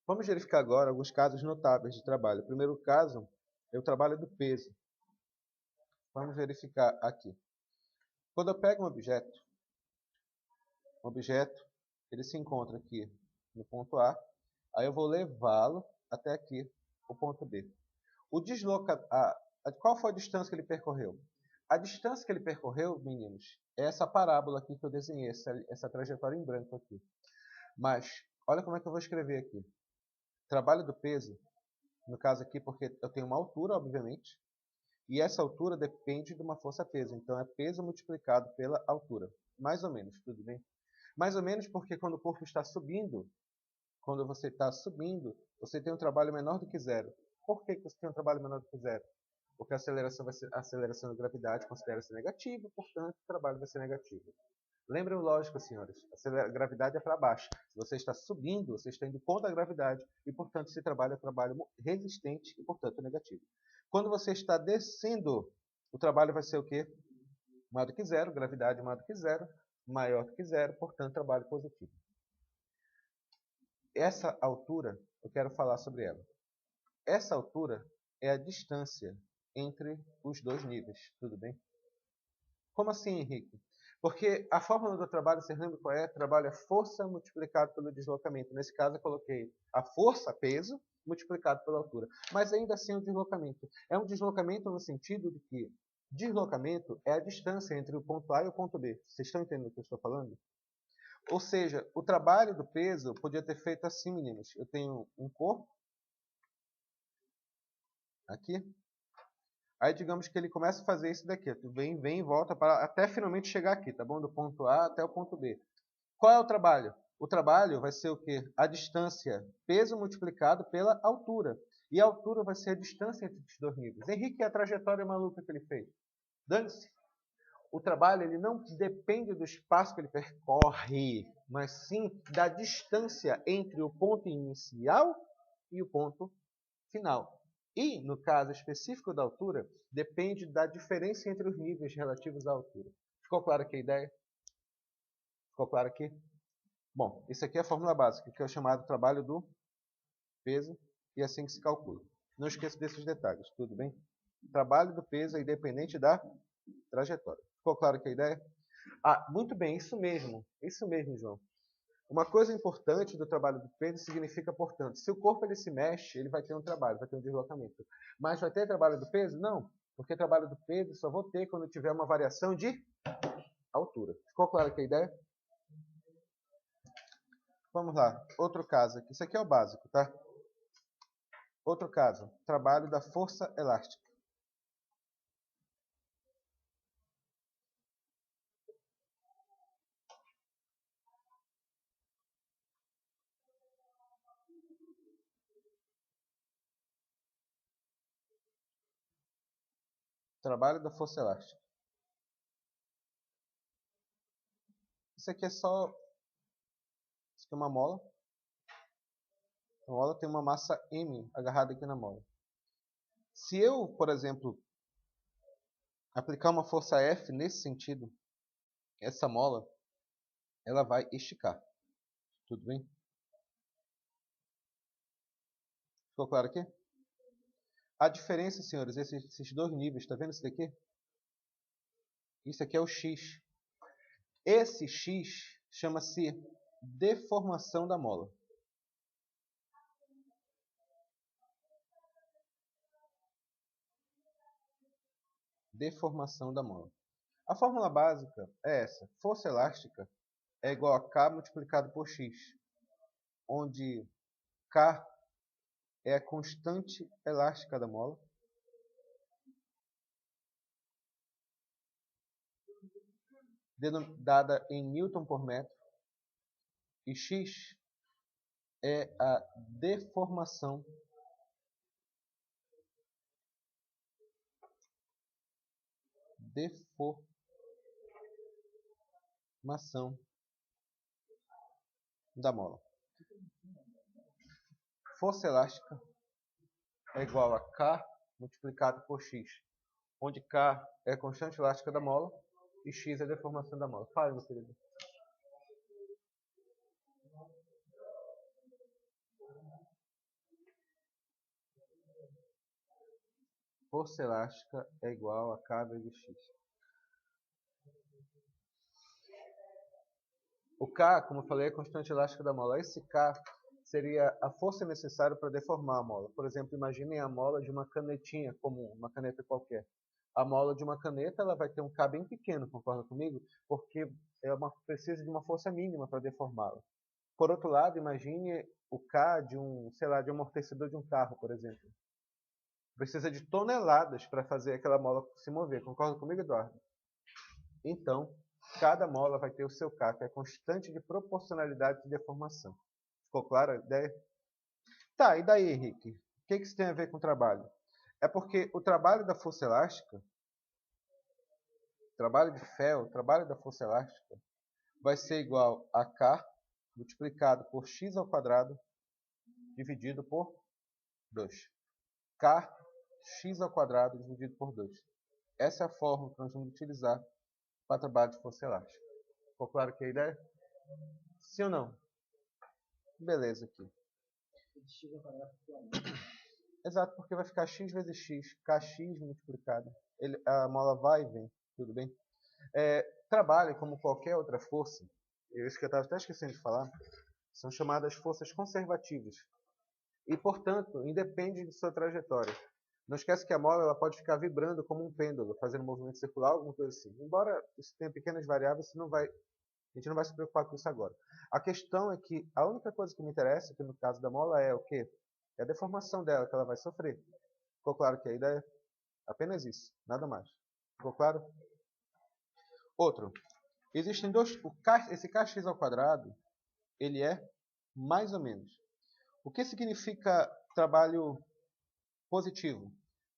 Vamos verificar agora alguns casos notáveis de trabalho. O primeiro caso é o trabalho do peso. Vamos verificar aqui. Quando eu pego um objeto, ele se encontra aqui no ponto A, aí eu vou levá-lo até aqui, o ponto B. Qual foi a distância que ele percorreu? A distância que ele percorreu, meninos, é essa parábola aqui que eu desenhei, essa trajetória em branco aqui. Mas, olha como é que eu vou escrever aqui. Trabalho do peso, no caso aqui, porque eu tenho uma altura, obviamente, e essa altura depende de uma força-peso. Então, é peso multiplicado pela altura. Mais ou menos, tudo bem? Mais ou menos porque quando o corpo está subindo, quando você está subindo, você tem um trabalho menor do que zero. Por que você tem um trabalho menor do que zero? Porque a aceleração da gravidade considera-se negativa, portanto, o trabalho vai ser negativo. Lembrem, lógico, senhores, a gravidade é para baixo. Se você está subindo, você está indo contra a gravidade e, portanto, esse trabalho é um trabalho resistente e, portanto, negativo. Quando você está descendo, o trabalho vai ser o quê? Maior do que zero, gravidade maior do que zero, maior do que zero, portanto, trabalho positivo. Essa altura, eu quero falar sobre ela. Essa altura é a distância entre os dois níveis, tudo bem? Como assim, Henrique? Porque a fórmula do trabalho, você lembra qual é? O trabalho é força multiplicado pelo deslocamento. Nesse caso, eu coloquei a força, peso, multiplicado pela altura. Mas ainda assim é um deslocamento. É um deslocamento no sentido de que deslocamento é a distância entre o ponto A e o ponto B. Vocês estão entendendo o que eu estou falando? Ou seja, o trabalho do peso podia ter feito assim, meninos. Eu tenho um corpo aqui. Aí, digamos que ele começa a fazer isso daqui. Vem e volta para até finalmente chegar aqui, tá bom? Do ponto A até o ponto B. Qual é o trabalho? O trabalho vai ser o quê? A distância, peso multiplicado pela altura. E a altura vai ser a distância entre os dois níveis. Henrique, a trajetória maluca que ele fez. Dane-se. O trabalho ele não depende do espaço que ele percorre, mas sim da distância entre o ponto inicial e o ponto final. E, no caso específico da altura, depende da diferença entre os níveis relativos à altura. Ficou claro aqui a ideia? Ficou claro aqui? Bom, isso aqui é a fórmula básica, que é o chamado trabalho do peso, e é assim que se calcula. Não esqueça desses detalhes, tudo bem? O trabalho do peso é independente da trajetória. Ficou claro aqui a ideia? Ah, muito bem, isso mesmo, João. Uma coisa importante do trabalho do peso significa, portanto, se o corpo ele se mexe, ele vai ter um trabalho, vai ter um deslocamento. Mas vai ter trabalho do peso? Não, porque trabalho do peso só vou ter quando tiver uma variação de altura. Ficou claro aqui a ideia? Vamos lá, outro caso aqui. Isso aqui é o básico, tá? Outro caso, trabalho da força elástica. Trabalho da força elástica. Isso aqui é só... Isso aqui é uma mola. A mola tem uma massa M agarrada aqui na mola. Se eu, por exemplo, aplicar uma força F nesse sentido, essa mola, ela vai esticar. Tudo bem? Ficou claro aqui? A diferença, senhores, esses dois níveis, está vendo isso daqui? Isso aqui é o X. Esse X chama-se deformação da mola. Deformação da mola. A fórmula básica é essa. Força elástica é igual a K multiplicado por X, onde K é a constante elástica da mola, dada em Newton por metro, e X é a deformação da mola. Força elástica é igual a K multiplicado por X, onde K é a constante elástica da mola e X é a deformação da mola. Fale, meu querido. força elástica é igual a K vezes X. O K, como eu falei, é a constante elástica da mola. Esse K seria a força necessária para deformar a mola. Por exemplo, imaginem a mola de uma canetinha comum, uma caneta qualquer. A mola de uma caneta ela vai ter um K bem pequeno, concorda comigo? Porque precisa de uma força mínima para deformá-la. Por outro lado, imagine o K de de um amortecedor de um carro, por exemplo. Precisa de toneladas para fazer aquela mola se mover. Concorda comigo, Eduardo? Então, cada mola vai ter o seu K, que é a constante de proporcionalidade de deformação. Ficou clara a ideia? Tá, e daí, Henrique? O que isso tem a ver com o trabalho? É porque o trabalho da força elástica, o trabalho de Fell, o trabalho da força elástica, vai ser igual a K multiplicado por x ao quadrado dividido por 2. K x ao quadrado dividido por 2. Essa é a fórmula que nós vamos utilizar para trabalho de força elástica. Ficou claro que é a ideia? Sim ou não? Beleza aqui. Exato, porque vai ficar x vezes x, kx multiplicado. A mola vai e vem, tudo bem? Trabalho como qualquer outra força, isso que eu estava até esquecendo de falar, são chamadas forças conservativas. E, portanto, independe de sua trajetória. Não esquece que a mola ela pode ficar vibrando como um pêndulo, fazendo um movimento circular, alguma coisa assim. Embora isso tenha pequenas variáveis, a gente não vai se preocupar com isso agora. A questão é que a única coisa que me interessa, que no caso da mola, é o quê? É a deformação dela, que ela vai sofrer. Ficou claro que a ideia? Apenas isso, nada mais. Ficou claro? Outro. Existem dois... Esse kx ao quadrado, ele é mais ou menos. O que significa trabalho positivo?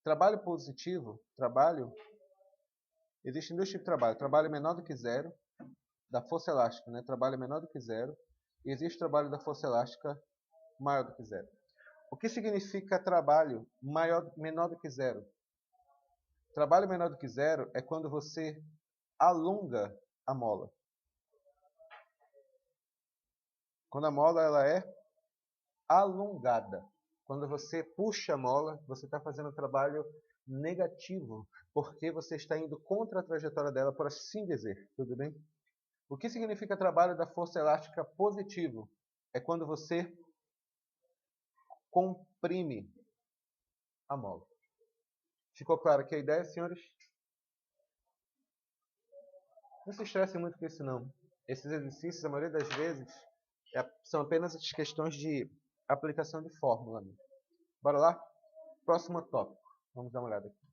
Trabalho positivo, existem dois tipos de trabalho. Trabalho menor do que zero, da força elástica, né? Trabalho menor do que zero. E existe trabalho da força elástica maior do que zero. O que significa trabalho menor do que zero? Trabalho menor do que zero é quando você alonga a mola. Quando a mola ela é alongada. Quando você puxa a mola, você está fazendo um trabalho negativo, porque você está indo contra a trajetória dela, por assim dizer. Tudo bem? O que significa trabalho da força elástica positivo? É quando você comprime a mola. Ficou claro aqui a ideia, senhores? Não se estressem muito com isso, não. Esses exercícios, a maioria das vezes, são apenas as questões de aplicação de fórmula. Bora lá? Próximo tópico. Vamos dar uma olhada aqui.